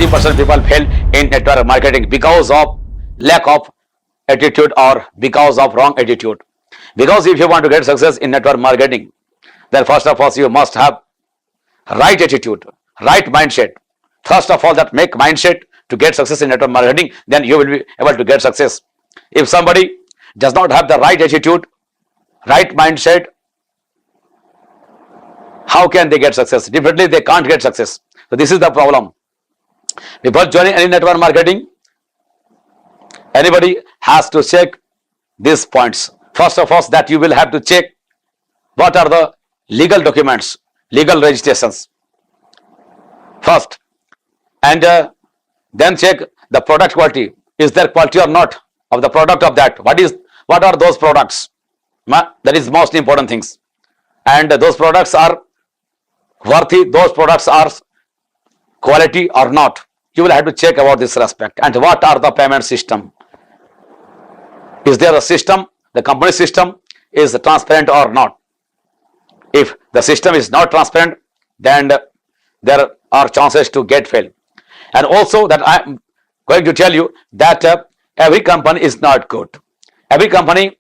80% people fail in network marketing because of lack of attitude or because of wrong attitude. Because if you want to get success in network marketing, then first of all you must have right attitude, right mindset. First of all, that make mindset to get success in network marketing, then you will be able to get success. If somebody does not have the right attitude, right mindset, how can they get success? Definitely they can't get success. So this is the problem. Before joining any network marketing, anybody has to check these points. First of all, that you will have to check what are the legal documents, legal registrations first, and then check the product quality. Is there quality or not of the product of that? What are those products? That is most important things. And those products are worthy, those products are quality or not. You will have to check about this respect. And what are the payment system? Is there a system, the company system is transparent or not? If the system is not transparent, then there are chances to get fail. And also that I am going to tell you that every company is not good. Every company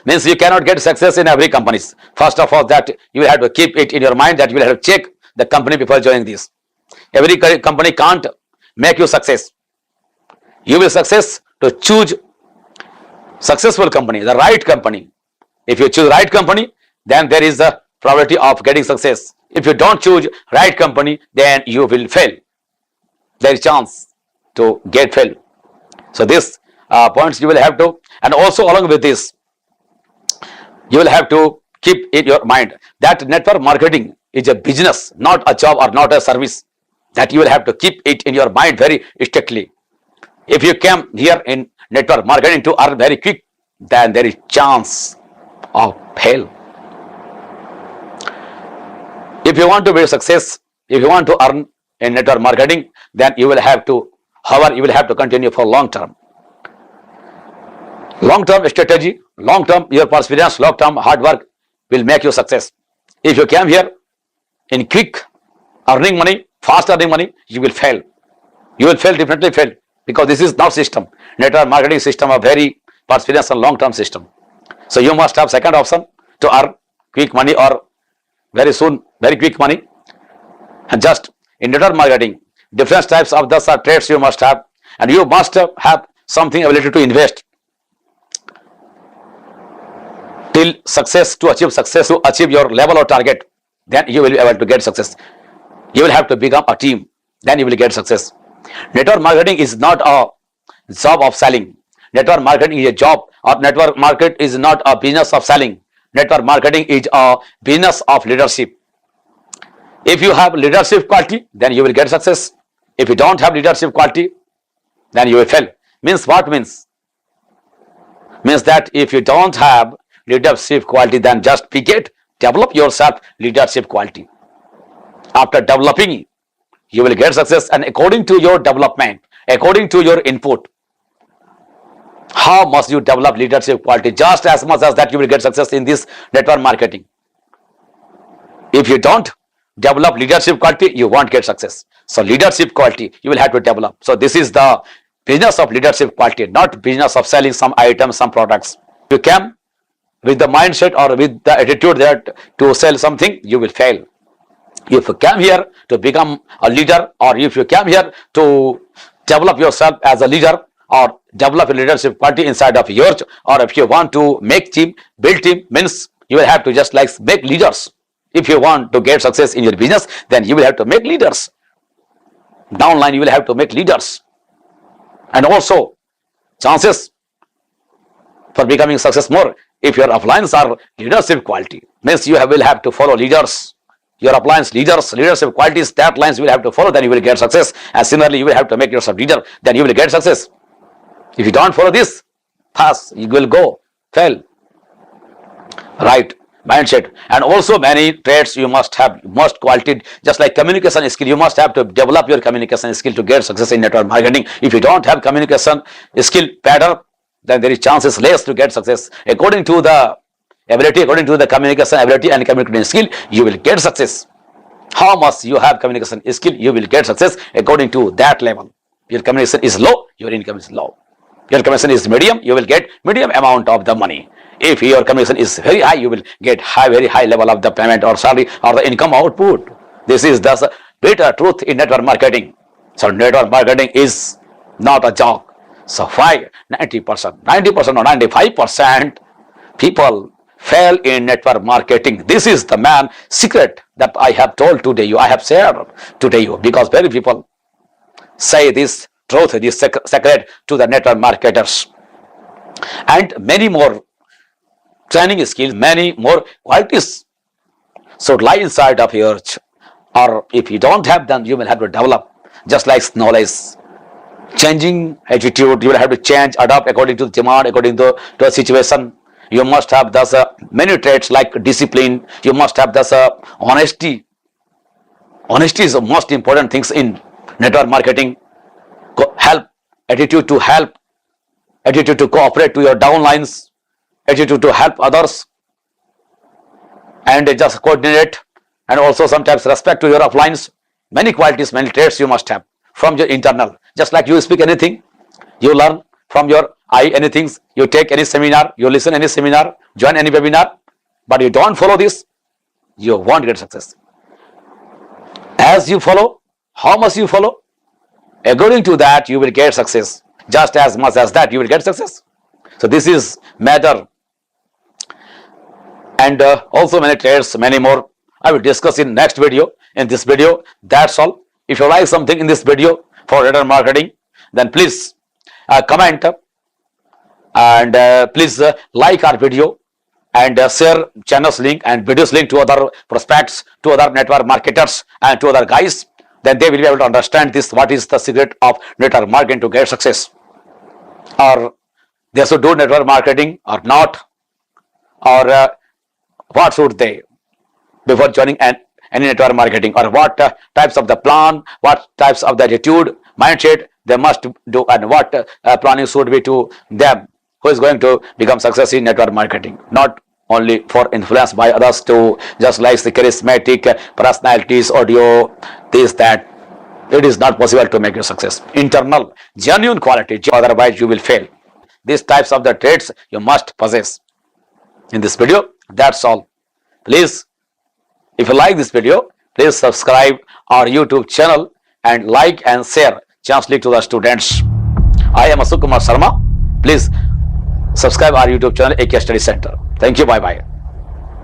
means you cannot get success in every company. First of all, that you will have to keep it in your mind that you will have to check the company before joining this. Every company can't make you success. You will success to choose successful company, the right company. If you choose right company, then there is a probability of getting success. If you don't choose right company, then you will fail. There is chance to get fail. So this points you will have to, and also along with this, you will have to keep in your mind that network marketing is a business, not a job or not a service. That you will have to keep it in your mind very strictly. If you came here in network marketing to earn very quick, then there is chance of fail. If you want to be a success, if you want to earn in network marketing, then you will have to, however, you will have to continue for long term. Long term strategy, long term your perseverance, long term hard work will make you success. If you came here in quick earning money, fast earning money, you will fail. You will fail, definitely fail, because this is not system. Network marketing system a very perseverance and long term system. So you must have second option to earn quick money or very soon very quick money. And just in network marketing, different types of those are trades you must have, and you must have something ability to invest till success, to achieve your level or target. Then you will be able to get success. You will have to become a team, then you will get success. Network marketing is not a job of selling. Network marketing is a job, or network market is not a business of selling. Network marketing is a business of leadership. If you have leadership quality, then you will get success. If you don't have leadership quality, then you will fail. Means what means? Means that if you don't have leadership quality, then just develop yourself leadership quality. After developing, you will get success, and according to your development, according to your input, how must you develop leadership quality? Just as much as that you will get success in this network marketing. If you don't develop leadership quality, you won't get success. So leadership quality you will have to develop. So this is the business of leadership quality, not business of selling some items, some products. If you came with the mindset or with the attitude that to sell something, you will fail. If you came here to become a leader, or if you came here to develop yourself as a leader, or develop a leadership quality inside of yours, or if you want to make team, build team, means you will have to just like make leaders. If you want to get success in your business, then you will have to make leaders. Downline you will have to make leaders. And also chances for becoming success more if your uplines are leadership quality, means you will have to follow leaders. Your uplines leaders, leadership qualities, that lines you will have to follow, then you will get success. And similarly you will have to make yourself leader, then you will get success. If you don't follow this path, you will go fail. Right mindset. And also many traits you must have, most quality, just like communication skill, you must have to develop your communication skill to get success in network marketing. If you don't have communication skill pattern, then there is chances less to get success. According to the ability, according to the communication ability and communication skill, you will get success. How much you have communication skill, you will get success according to that level. Your communication is low, your income is low. Your communication is medium, you will get medium amount of the money. If your communication is very high, you will get very high level of the payment or salary or the income output. This is the bitter truth in network marketing. So network marketing is not a joke. So why 90%, 90% or 95% people fail in network marketing? This is the man secret that I have told today I have shared today because very people say this truth, this secret to the network marketers. And many more training skills, many more qualities should lie inside of your or if you don't have them, you will have to develop just like knowledge. Changing attitude, you will have to change, adapt according to the demand, according to a situation. You must have thus many traits like discipline. You must have thus honesty. Honesty is the most important things in network marketing. Help, help, attitude to cooperate to your downlines, attitude to help others, and just coordinate, and also sometimes respect to your uplines. Many qualities, many traits you must have from your internal. Just like you speak anything, you learn from your eye anything, you take any seminar, you listen any seminar, join any webinar, but you don't follow this, you won't get success. As you follow, how much you follow, according to that you will get success. Just as much as that you will get success. So this is matter, and also many traits, many more I will discuss in next video. In this video, that's all. If you like something in this video for network marketing, then please comment and please like our video and share channels link and videos link to other prospects, to other network marketers and to other guys. Then they will be able to understand this, what is the secret of network marketing to get success, or they should do network marketing or not, or what should they before joining any network marketing, or what types of the plan, what types of the attitude, mindset they must do, and what planning should be to them who is going to become success in network marketing. Not only for influence by others to just like the charismatic personalities, audio, this, that. It is not possible to make you success. Internal, genuine quality, otherwise you will fail. These types of the traits you must possess. In this video, that's all. Please, if you like this video, please subscribe our YouTube channel and like and share chance link to the students. I am Ashok Kumar Sharma. Please subscribe our YouTube channel AK Study Center. Thank you. Bye bye.